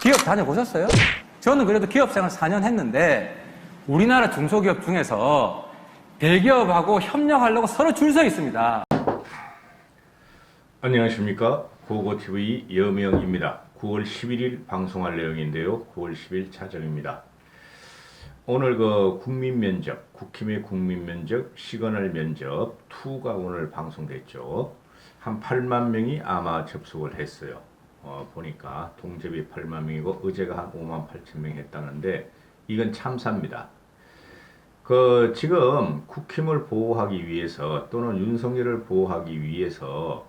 기업 다녀보셨어요? 저는 그래도 기업생활 4년 했는데 우리나라 중소기업 중에서 대기업하고 협력하려고 서로 줄 서 있습니다. 안녕하십니까. 고고TV 여명입니다. 9월 11일 방송할 내용인데요. 9월 10일 차정입니다. 오늘 국민면접, 국힘의 국민면접, 시그널 면접 2가 오늘 방송됐죠. 한 8만 명이 아마 접속을 했어요. 보니까 동접이 8만 명이고 어제가 한 5만 8천 명 했다는데 이건 참사입니다. 지금 국힘을 보호하기 위해서 또는 윤석열을 보호하기 위해서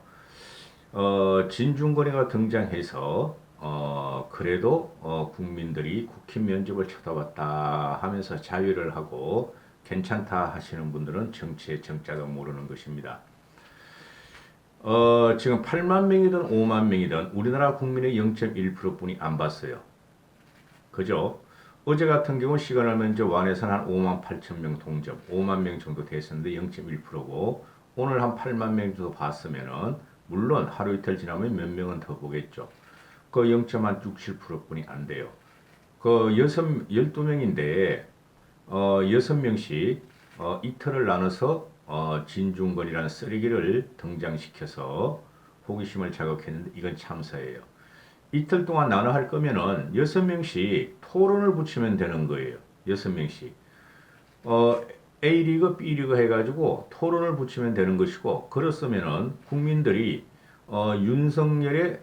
진중권이가 등장해서 그래도 국민들이 국힘 면접을 쳐다봤다 하면서 자위를 하고 괜찮다 하시는 분들은 정치의 정자도 모르는 것입니다. 지금 8만 명이든 5만 명이든 우리나라 국민의 0.1%뿐이 안 봤어요. 그죠? 어제 같은 경우 시그널 면접 완에서는 한 5만 8천 명 동접, 5만 명 정도 됐었는데 0.1%고 오늘 한 8만 명 정도 봤으면은 물론 하루 이틀 지나면 몇 명은 더 보겠죠. 0.67%뿐이 안 돼요. 12명인데 6명씩 이틀을 나눠서 진중권이라는 쓰레기를 등장시켜서 호기심을 자극했는데 이건 참사예요. 이틀 동안 나눠 할 거면은 6명씩 토론을 붙이면 되는 거예요. 6명씩. A리그, B리그 해가지고 토론을 붙이면 되는 것이고, 그렇으면은 국민들이, 윤석열의,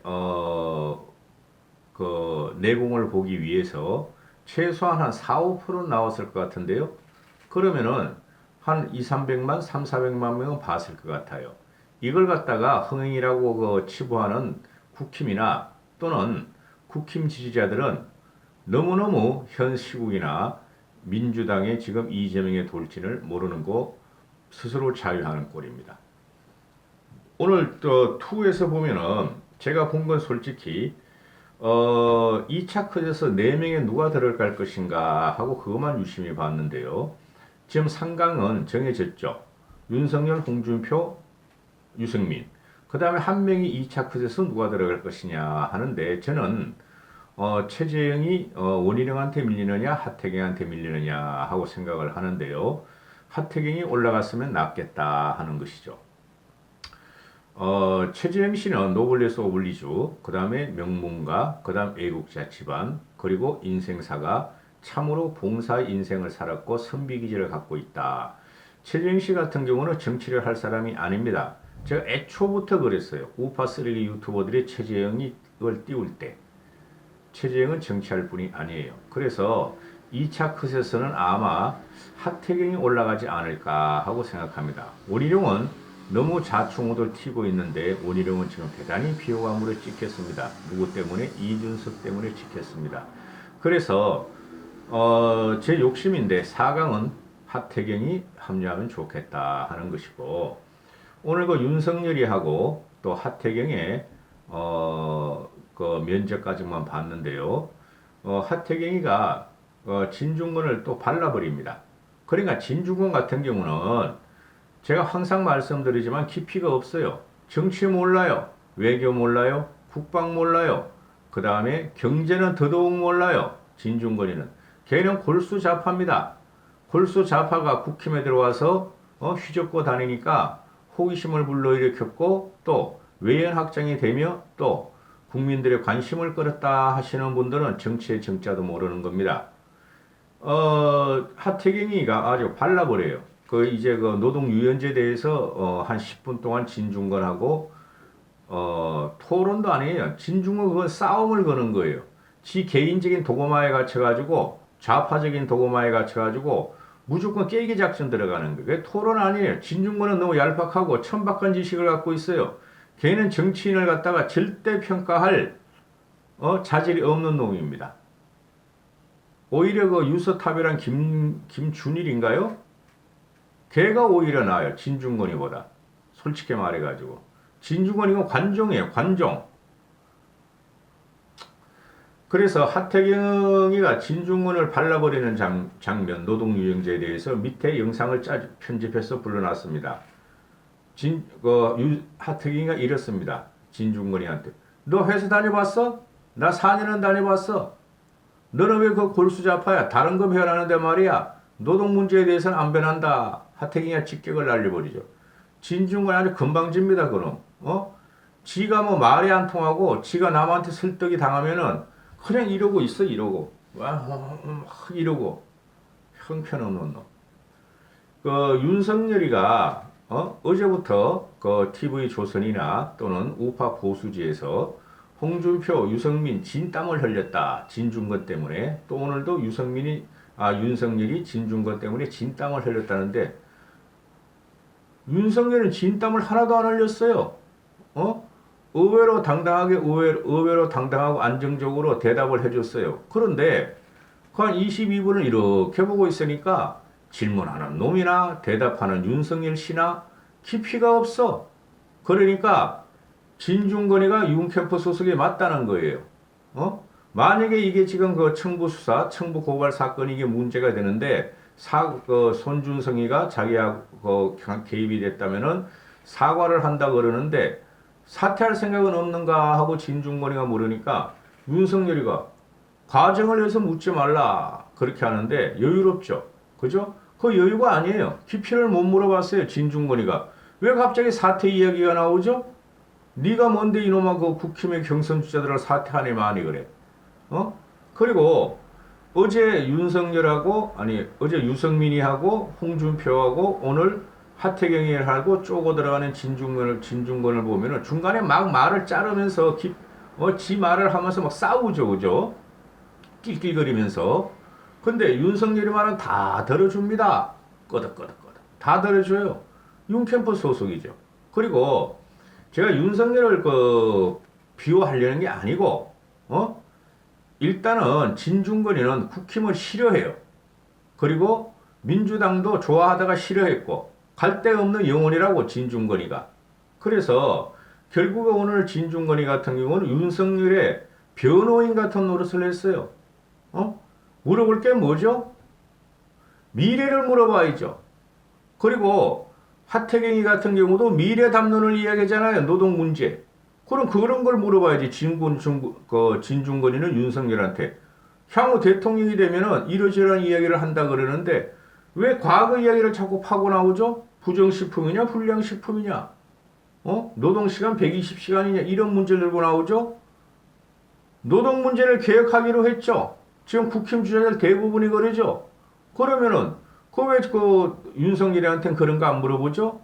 내공을 보기 위해서 최소한 한 4, 5% 나왔을 것 같은데요. 그러면은 한 2, 300만, 3, 400만 명은 봤을 것 같아요. 이걸 갖다가 흥행이라고 치부하는 국힘이나 또는 국힘 지지자들은 너무너무 현 시국이나 민주당의 지금 이재명의 돌진을 모르는 거 스스로 자유하는 꼴입니다. 오늘 또 2에서 보면은 제가 본 건 솔직히 2차 컷에서 4명에 누가 들어갈 것인가 하고 그것만 유심히 봤는데요. 지금 상강은 정해졌죠. 윤석열, 홍준표, 유승민. 그 다음에 한 명이 2차 컷에서 누가 들어갈 것이냐 하는데 저는 최재형이 원희룡한테 밀리느냐 하태경한테 밀리느냐 하고 생각을 하는데요. 하태경이 올라갔으면 낫겠다 하는 것이죠. 최재형 씨는 노블레스 오블리주, 그 다음에 명문가, 그 다음 애국자 집안, 그리고 인생사가 참으로 봉사의 인생을 살았고 선비기질을 갖고 있다. 최재형 씨 같은 경우는 정치를 할 사람이 아닙니다. 제가 애초부터 그랬어요. 우파 쓰레기 유튜버들이 최재형이 이걸 띄울 때 최재형은 정치할 분이 아니에요. 그래서 2차 컷에서는 아마 하태경이 올라가지 않을까 하고 생각합니다. 원희룡은 너무 자충우돌 튀고 있는데 원희룡은 지금 대단히 비호감으로 찍혔습니다. 누구 때문에? 이준석 때문에 찍혔습니다. 그래서 제 욕심인데 4강은 하태경이 합류하면 좋겠다 하는 것이고 오늘 윤석열이 하고 또 하태경의 면접까지만 봤는데요. 하태경이가 진중권을 또 발라버립니다. 그러니까 진중권 같은 경우는 제가 항상 말씀드리지만 깊이가 없어요. 정치 몰라요. 외교 몰라요. 국방 몰라요. 그 다음에 경제는 더더욱 몰라요. 진중권이는. 걔는 골수자파입니다. 골수자파가 국힘에 들어와서 휘젓고 다니니까 호기심을 불러일으켰고 또 외연 확장이 되며 또 국민들의 관심을 끌었다 하시는 분들은 정치의 정자도 모르는 겁니다. 하태경이가 아주 발라버려요. 이제 노동유연제에 대해서 한 10분 동안 진중권하고 토론도 아니에요. 진중권 그건 싸움을 거는 거예요. 지 개인적인 도구마에 갇혀가지고 좌파적인 도구마에 갇혀가지고 무조건 깨기 작전 들어가는 거예요. 그게 토론 아니에요. 진중권은 너무 얄팍하고 천박한 지식을 갖고 있어요. 걔는 정치인을 갖다가 절대 평가할 자질이 없는 놈입니다. 오히려 유서탑이란 김준일인가요? 걔가 오히려 나아요. 진중권이보다. 솔직히 말해가지고. 진중권이고 관종이에요. 관종. 그래서 하태경이가 진중권을 발라버리는 장면, 노동유연제에 대해서 밑에 영상을 편집해서 불러놨습니다. 하태경이가 이랬습니다. 진중권이한테. 너 회사 다녀봤어? 나 4년은 다녀봤어. 너는 왜 그 골수자파야? 다른 거 변하는데 말이야. 노동 문제에 대해서는 안 변한다. 하태경이가 직격을 날려버리죠. 진중권 아주 건방집니다, 그럼. 지가 뭐 말이 안 통하고, 지가 남한테 설득이 당하면은, 그냥 이러고 있어, 이러고. 이러고. 형편없는 놈. 그, 윤석열이가, 어제부터, 그, TV 조선이나 또는 우파 보수지에서 홍준표, 유승민 진땀을 흘렸다. 진중권 때문에. 또 오늘도 윤석열이 진중권 때문에 진땀을 흘렸다는데, 윤석열은 진땀을 하나도 안 흘렸어요. 의외로 당당하게, 의외로 당당하고 안정적으로 대답을 해줬어요. 그런데, 그 한 22분을 이렇게 보고 있으니까, 질문하는 놈이나 대답하는 윤석열 씨나 깊이가 없어. 그러니까, 진중권이가 윤캠프 소속이 맞다는 거예요. 만약에 이게 지금 그 청부 수사, 청부 고발 사건이 이게 문제가 되는데, 손준성이가 자기하고 개입이 됐다면은 사과를 한다 그러는데, 사퇴할 생각은 없는가 하고 진중권이가 물으니까, 윤석열이가 과정을 해서 묻지 말라. 그렇게 하는데, 여유롭죠. 그죠? 그 여유가 아니에요. 깊이를 못 물어봤어요. 진중권이가. 왜 갑자기 사퇴 이야기가 나오죠? 네가 뭔데 이놈아 그 국힘의 경선 주자들을 사퇴하니 많이 그래. 그리고 어제 어제 유승민이하고 홍준표하고 오늘 하태경이하고 쪼고 들어가는 진중권을 보면은 중간에 막 말을 자르면서 지 말을 하면서 막 싸우죠, 그죠? 낄낄거리면서. 근데 윤석열이 말은 다 들어줍니다. 끄덕끄덕끄덕. 다 들어줘요. 윤캠프 소속이죠. 그리고 제가 윤석열을 비호하려는 게 아니고, 일단은 진중권이는 국힘을 싫어해요. 그리고 민주당도 좋아하다가 싫어했고, 갈 데 없는 영혼이라고 진중권이가. 그래서 결국에 오늘 진중권이 같은 경우는 윤석열의 변호인 같은 노릇을 했어요. 물어볼 게 뭐죠? 미래를 물어봐야죠. 그리고 하태경이 같은 경우도 미래 담론을 이야기하잖아요. 노동 문제. 그럼 그런 걸 물어봐야지. 진중권이는 윤석열한테. 향후 대통령이 되면은 이러저러한 이야기를 한다 그러는데 왜 과거 이야기를 자꾸 파고 나오죠? 부정식품이냐 불량식품이냐? 노동시간 120시간이냐? 이런 문제를 들고 나오죠? 노동 문제를 개혁하기로 했죠. 지금 국힘 주자들 대부분이 그러죠. 그러면은 왜 윤석열한테는 그런 거 안 물어보죠?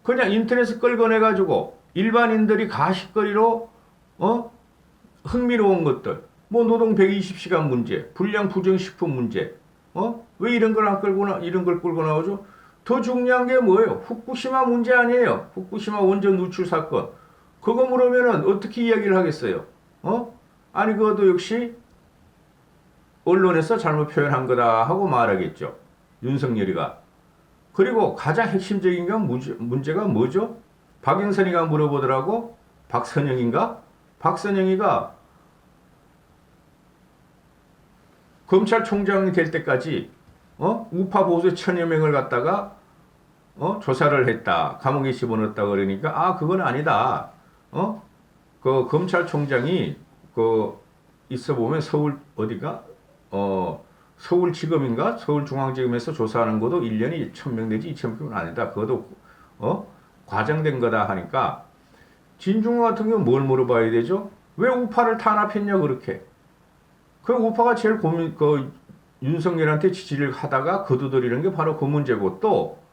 그냥 인터넷에 끌어내가지고 일반인들이 가십거리로 흥미로운 것들 뭐 노동 120시간 문제, 불량 부정식품 문제 왜 이런 걸 끌고 나오죠? 더 중요한 게 뭐예요? 후쿠시마 문제 아니에요. 후쿠시마 원전 누출 사건. 그거 물으면은 어떻게 이야기를 하겠어요? 아니 그것도 역시 언론에서 잘못 표현한 거다 하고 말하겠죠. 윤석열이가. 그리고 가장 핵심적인 문제가 뭐죠? 박영선이가 물어보더라고. 박선영인가? 박선영이가 검찰총장이 될 때까지 우파 보수 1000여 명을 갖다가 조사를 했다. 감옥에 집어넣었다 그러니까 그건 아니다. 그 검찰총장이 있어 보면 서울 어디가 서울지검인가 서울중앙지검에서 조사하는 것도 1년이 1000명 내지 2000명은 아니다. 그것도 과장된 거다 하니까 진중권 같은 경우 뭘 물어봐야 되죠? 왜 우파를 탄압했냐 그렇게. 그 우파가 제일 윤석열한테 지지를 하다가 거두들이는 게 바로 그 문제고 또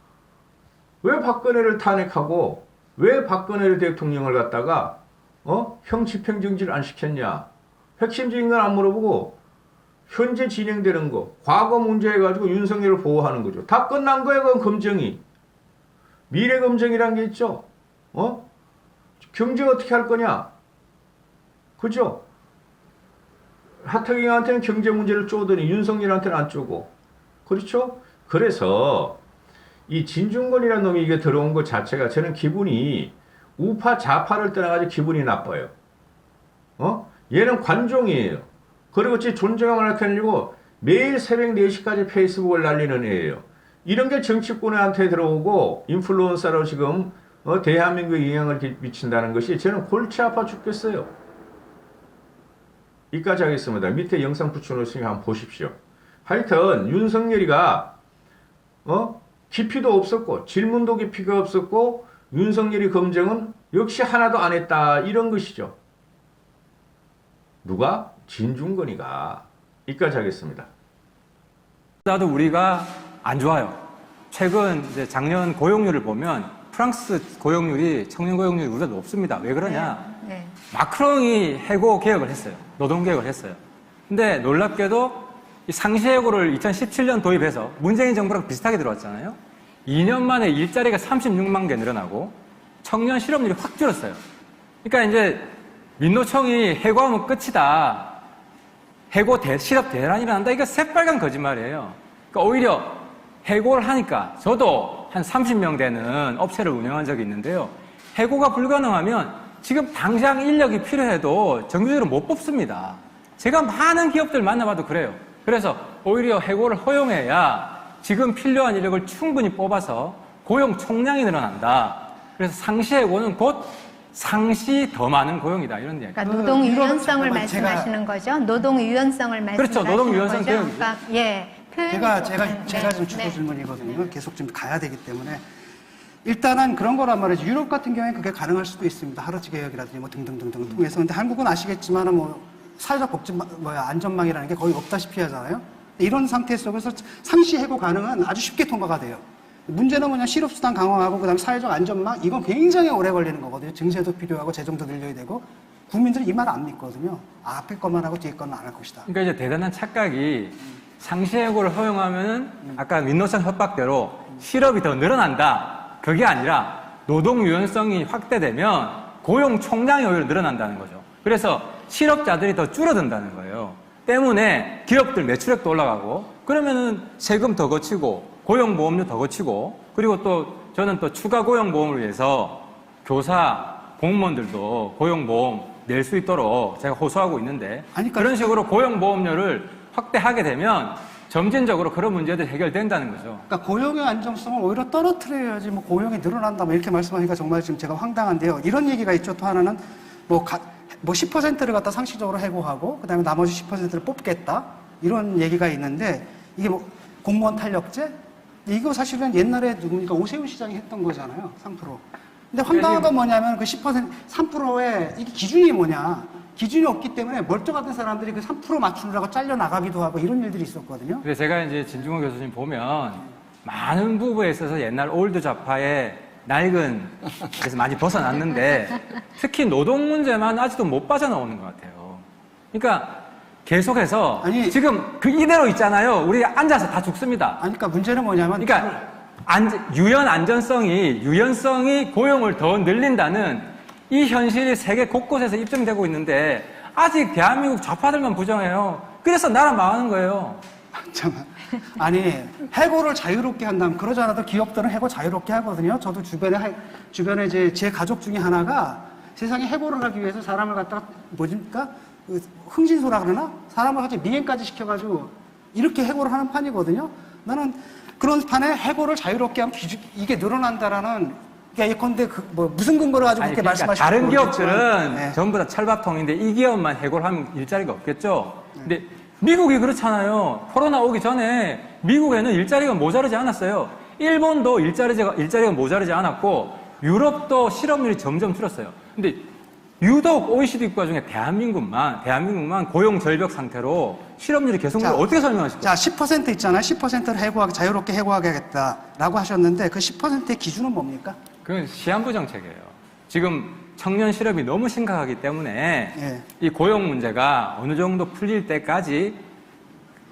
왜 박근혜를 탄핵하고 왜 박근혜 대통령을 갖다가 형 집행정지를 안 시켰냐. 핵심적인 건 안 물어보고 현재 진행되는 거 과거 문제 해가지고 윤석열을 보호하는 거죠. 다 끝난 거예요. 그건 검증이. 미래 검증이란 게 있죠. 경제 어떻게 할 거냐. 그죠? 하태경한테는 경제 문제를 쪼더니 윤석열한테는 안 쪼고. 그렇죠? 그래서 이 진중권이라는 놈이 이게 들어온 것 자체가 저는 기분이 우파 좌파를 떠나가지고 기분이 나빠요. 얘는 관종이에요. 그리고 제 존재감을 나타내려고 매일 새벽 4시까지 페이스북을 날리는 애예요. 이런 게 정치권한테 들어오고 인플루언서로 지금 대한민국에 영향을 미친다는 것이 저는 골치 아파 죽겠어요. 이까지 하겠습니다. 밑에 영상 붙여놓으시면 한번 보십시오. 하여튼 윤석열이가 깊이도 없었고 질문도 깊이가 없었고 윤석열이 검증은 역시 하나도 안 했다 이런 것이죠. 누가? 진중권이가. 이까지 하겠습니다. 나도 우리가 안 좋아요. 최근 이제 작년 고용률을 보면 프랑스 고용률이 청년 고용률이 우리가 높습니다. 왜 그러냐? 네. 마크롱이 해고 개혁을 했어요. 노동 개혁을 했어요. 근데 놀랍게도 이 상시해고를 2017년 도입해서 문재인 정부랑 비슷하게 들어왔잖아요. 2년 만에 일자리가 36만 개 늘어나고 청년 실업률이 확 줄었어요. 그러니까 이제 민노총이 해고하면 끝이다. 실업 대란이 일어난다. 이거 새빨간 거짓말이에요. 그러니까 오히려 해고를 하니까 저도 한 30명 되는 업체를 운영한 적이 있는데요. 해고가 불가능하면 지금 당장 인력이 필요해도 정규직으로 못 뽑습니다. 제가 많은 기업들 만나봐도 그래요. 그래서 오히려 해고를 허용해야 지금 필요한 인력을 충분히 뽑아서 고용 총량이 늘어난다. 그래서 상시 해고는 곧 상시 더 많은 고용이다. 이런 이야기. 그러니까 노동 유연성을 잠깐만, 말씀하시는 거죠? 노동 유연성을 말씀하시는 그렇죠. 노동 유연성 거죠? 교육이죠. 그러니까 제가 좀 주도 질문이거든요. 계속 좀 가야 되기 때문에. 일단은 그런 거란 말이죠. 유럽 같은 경우에 그게 가능할 수도 있습니다. 하루치 개혁이라든지 뭐 등등등등 통해서. 근데 한국은 아시겠지만 뭐 사회적 안전망이라는 게 거의 없다시피 하잖아요. 이런 상태 속에서 상시 해고 가능은 아주 쉽게 통과가 돼요. 문제는 뭐냐, 실업수당 강화하고 그다음에 사회적 안전망, 이건 굉장히 오래 걸리는 거거든요. 증세도 필요하고 재정도 늘려야 되고. 국민들이 이 말 안 믿거든요. 앞에 것만 하고 뒤에 것만 안 할 것이다. 그러니까 이제 대단한 착각이 상시해고를 허용하면은 아까 민노총 협박대로 실업이 더 늘어난다. 그게 아니라 노동 유연성이 확대되면 고용 총량이 오히려 늘어난다는 거죠. 그래서 실업자들이 더 줄어든다는 거예요. 때문에 기업들 매출액도 올라가고 그러면은 세금 더 거치고 고용보험료 더 거치고 그리고 또 저는 또 추가 고용보험을 위해서 교사, 공무원들도 고용보험 낼 수 있도록 제가 호소하고 있는데 그런 식으로 고용보험료를 확대하게 되면 점진적으로 그런 문제들이 해결된다는 거죠. 그러니까 고용의 안정성을 오히려 떨어뜨려야지 뭐 고용이 늘어난다 뭐 이렇게 말씀하니까 정말 지금 제가 황당한데요. 이런 얘기가 있죠. 또 하나는 뭐 10%를 갖다 상시적으로 해고하고 그다음에 나머지 10%를 뽑겠다 이런 얘기가 있는데 이게 뭐 공무원 탄력제? 이거 사실은 옛날에 누굽니까 오세훈 시장이 했던 거잖아요. 3%. 근데 황당한 건 뭐냐면 그 10%, 3%의 이게 기준이 뭐냐. 기준이 없기 때문에 멀쩡한 사람들이 그 3% 맞추느라고 잘려나가기도 하고 이런 일들이 있었거든요. 그래서 제가 이제 진중권 교수님 보면 많은 부분에 있어서 옛날 올드 좌파의 낡은 그래서 많이 벗어났는데 특히 노동 문제만 아직도 못 빠져나오는 것 같아요. 그러니까 계속해서 지금 그 이대로 있잖아요. 우리 앉아서 다 죽습니다. 그러니까 문제는 뭐냐면 그러니까 유연성이 고용을 더 늘린다는 이 현실이 세계 곳곳에서 입증되고 있는데 아직 대한민국 좌파들만 부정해요. 그래서 나라 망하는 거예요. 잠깐만. 아니 해고를 자유롭게 한다면 그러지 않아도 기업들은 해고 자유롭게 하거든요. 저도 주변에 이제 제 가족 중에 하나가 세상에 해고를 하기 위해서 사람을 갖다가 뭐집니까 흥신소라 그러나 사람을 같이 미행까지 시켜가지고 이렇게 해고를 하는 판이거든요. 나는 그런 판에 해고를 자유롭게 하면 이게 늘어난다라는. 그러니까 예컨대 무슨 근거로 가지고 그렇게 말씀하시는 다른 기업들은 전부 다 철밥통인데 이 기업만 해고를 하면 일자리가 없겠죠. 근데 미국이 그렇잖아요. 코로나 오기 전에 미국에는 일자리가 모자르지 않았어요. 일본도 일자리가 모자르지 않았고 유럽도 실업률이 점점 줄었어요. 근데 유독 OECD 국가 중에 대한민국만 고용 절벽 상태로 실업률이 계속 어떻게 설명하실까요? 자, 10% 있잖아요. 10%를 자유롭게 해고하게 하겠다라고 하셨는데 그 10%의 기준은 뭡니까? 그건 시한부 정책이에요. 지금 청년 실업이 너무 심각하기 때문에 이 고용 문제가 어느 정도 풀릴 때까지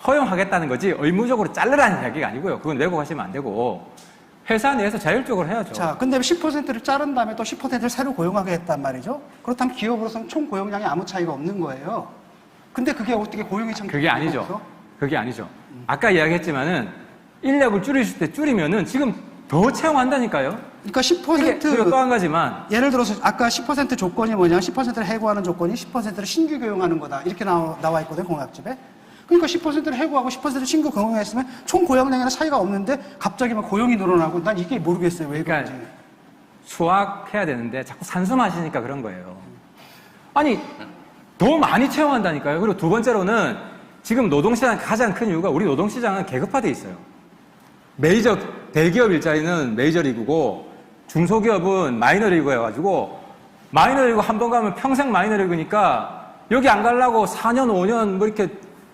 허용하겠다는 거지 의무적으로 자르라는 이야기가 아니고요. 그건 왜곡하시면 안 되고 회사 내에서 자율적으로 해야죠. 자, 근데 10%를 자른 다음에 또 10%를 새로 고용하게 했단 말이죠. 그렇다면 기업으로서는 총 고용량이 아무 차이가 없는 거예요. 근데 그게 어떻게 고용이 참 그게 아니죠. 그게 아니죠. 아까 이야기했지만은 인력을 줄이실 때 줄이면은 지금 더 채용한다니까요. 그러니까 10% 그리고 또 한 가지만 예를 들어서 아까 10% 조건이 뭐냐면 10%를 해고하는 조건이 10%를 신규 고용하는 거다. 이렇게 나와 있거든요, 공약집에. 그러니까 10%를 해고하고 10%를 신규 고용했으면 총 고용량에는 차이가 없는데 갑자기 막 고용이 늘어나고 난 이게 모르겠어요. 왜 그런지. 그러니까 수학해야 되는데 자꾸 산수하시니까 그런 거예요. 아니 더 많이 채용한다니까요. 그리고 두 번째로는 지금 노동시장 가장 큰 이유가 우리 노동시장은 계급화돼 있어요. 메이저 대기업 일자리는 메이저리그고 중소기업은 마이너리그여가지고 마이너리그 한 번 가면 평생 마이너리그니까 여기 안 가려고 4년, 5년 뭐 이렇게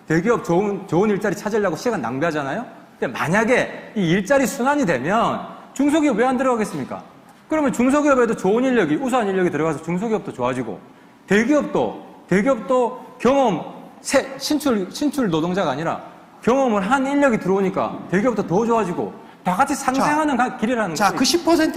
대기업 좋은 일자리 찾으려고 시간 낭비하잖아요. 근데 만약에 이 일자리 순환이 되면 중소기업 왜 안 들어가겠습니까? 그러면 중소기업에도 좋은 인력이, 우수한 인력이 들어가서 중소기업도 좋아지고 대기업도 경험, 신출 노동자가 아니라 경험을 한 인력이 들어오니까 대기업도 더 좋아지고 다 같이 상생하는 길이라는 자, 거죠. 그 10%